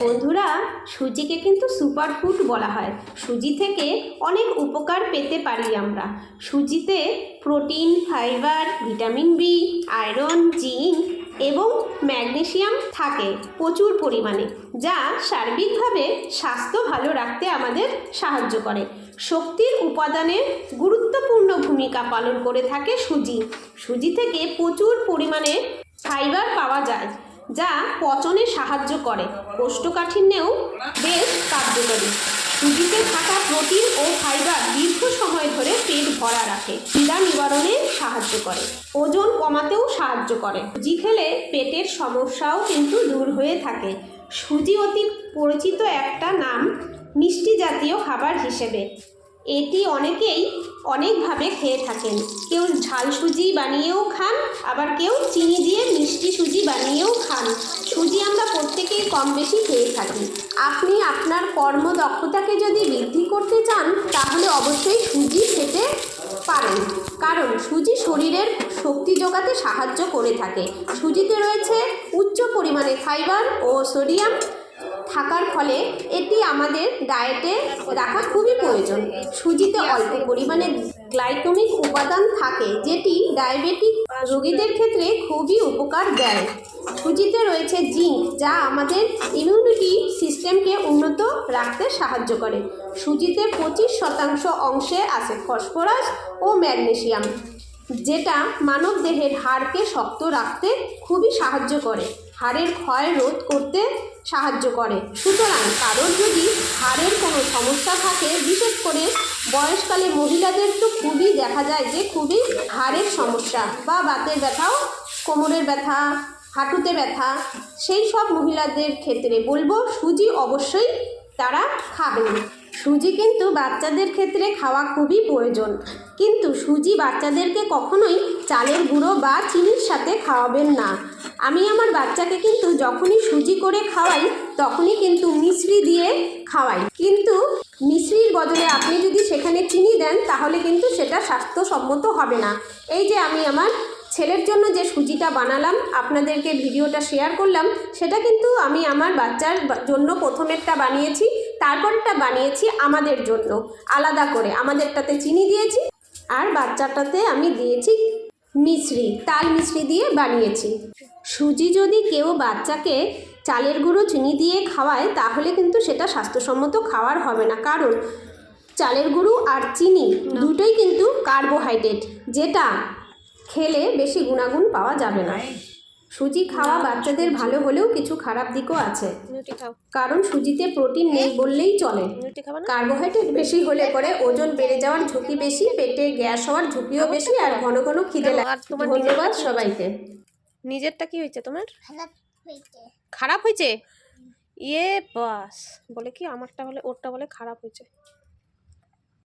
বন্ধুরা, সুজিকে কিন্তু সুপারফুড বলা হয়। সুজি থেকে অনেক উপকার পেতে পারি আমরা। সুজিতে protein, fibre, vitamin B, iron, zinc এবং ম্যাগনেসিয়াম থাকে প্রচুর পরিমাণে, যা সার্বিকভাবে স্বাস্থ্য ভালো রাখতে আমাদের সাহায্য করে। শক্তির উপাদানের গুরুত্বপূর্ণ ভূমিকা পালন করে থাকে সুজি। সুজি থেকে প্রচুর পরিমাণে ফাইবার পাওয়া যায়, যা পচনে সাহায্য করে। কোষ্ঠকাঠিন্যেও বেশ কার্যকরী। সুজিতে থাকা প্রোটিন ও ফাইবার দীর্ঘ সময় ধরে পেট ভরা রাখে, পীড়া নিবারণে সাহায্য করে, ওজন কমাতেও সাহায্য করে। সুজি খেলে পেটের সমস্যাও কিন্তু দূর হয়ে থাকে। সুজি অতি পরিচিত একটা নাম মিষ্টি জাতীয় খাবার হিসেবে। এটি অনেকেই অনেকভাবে খেয়ে থাকেন। কেউ ঝাল সুজি বানিয়েও খান, আবার কেউ চিনি দিয়ে মিষ্টি সুজি বানিয়েও খান। সুজি আমরা প্রত্যেকেই কম বেশি খেয়ে থাকি। আপনি আপনার কর্মদক্ষতাকে যদি বৃদ্ধি করতে চান, তাহলে অবশ্যই সুজি খেতে পারেন, কারণ সুজি শরীরের শক্তি যোগাতে সাহায্য করে থাকে। সুজিতে রয়েছে উচ্চ পরিমাণে ফাইবার ও সোডিয়াম থাকার ফলে এটি আমাদের ডায়েটে রাখা খুবই প্রয়োজন। সুজিতে অল্প পরিমাণে গ্লাইকোমিক উপাদান থাকে, যেটি ডায়াবেটিক রোগীদের ক্ষেত্রে খুবই উপকার দেয়। সুজিতে রয়েছে জিঙ্ক, যা আমাদের ইমিউনিটি সিস্টেমকে উন্নত রাখতে সাহায্য করে। সুজিতে 25% অংশে আছে ফসফরাস ও ম্যাগনেসিয়াম, যেটা মানব দেহের হাড়কে শক্ত রাখতে খুবই সাহায্য করে, হাড়ের ক্ষয় রোধ করতে সাহায্য করে। সুতরাং কারোর যদি হাড়ের কোনো সমস্যা থাকে, বিশেষ করে বয়সকালে মহিলাদের তো খুবই দেখা যায় যে খুবই হাড়ের সমস্যা বা বাতের ব্যথাও, কোমরের ব্যথা, হাঁটুতে ব্যথা, সেই সব মহিলাদের ক্ষেত্রে বলবো সুজি অবশ্যই তারা খাবেন। সুজি কিন্তু বাচ্চাদের ক্ষেত্রে খাওয়া খুবই প্রয়োজন, কিন্তু সুজি বাচ্চাদেরকে কখনোই চালের গুঁড়ো বা চিনির সাথে খাওয়াবেন না। আমি আমার বাচ্চাকে কিন্তু যখনই সুজি করে খাওয়াই, তখনই কিন্তু মিশ্রি দিয়ে খাওয়াই, কিন্তু মিশ্রির বদলে আপনি যদি সেখানে চিনি দেন, তাহলে কিন্তু সেটা স্বাস্থ্যসম্মত হবে না। এই যে আমি আমার ছেলের জন্য যে সুজিটা বানালাম, আপনাদেরকে ভিডিওটা শেয়ার করলাম, সেটা কিন্তু আমি আমার বাচ্চার জন্য প্রথমেরটা বানিয়েছি, তারপরটা বানিয়েছি আমাদের জন্য আলাদা করে। আমাদেরটাতে চিনি দিয়েছি আর বাচ্চাটাতে আমি দিয়েছি মিশ্রি, তাল মিশ্রি দিয়ে বানিয়েছি। সুজি যদি কেউ বাচ্চাকে চালের গুঁড়ো চিনি দিয়ে খাওয়ায়, তাহলে কিন্তু সেটা স্বাস্থ্যসম্মত খাওয়ার হবে না, কারণ চালের গুঁড়ো আর চিনি দুটোই কিন্তু কার্বোহাইড্রেট, যেটা খেলে বেশি গুণাগুণ পাওয়া যাবে না। সুজি খাওয়া বাচ্চাদের ভালো হলেও কিছু খারাপ দিকও আছে, কারণ সুজিতে প্রোটিন নেই বললেই চলে। কার্বোহাইড্রেট বেশি হলে পরে ওজন বেড়ে যাওয়ার ঝুঁকি বেশি, পেটে গ্যাস হওয়ার ঝুঁকিও বেশি, আর ঘন ঘন খিদে লাগে। ধন্যবাদ সবাইকে। নিজেরটা কি হয়েছে তোমার? খারাপ হয়েছে? ইয়ে বাস, বলে কি আমারটা বলে, ওরটা বলে খারাপ হয়েছে।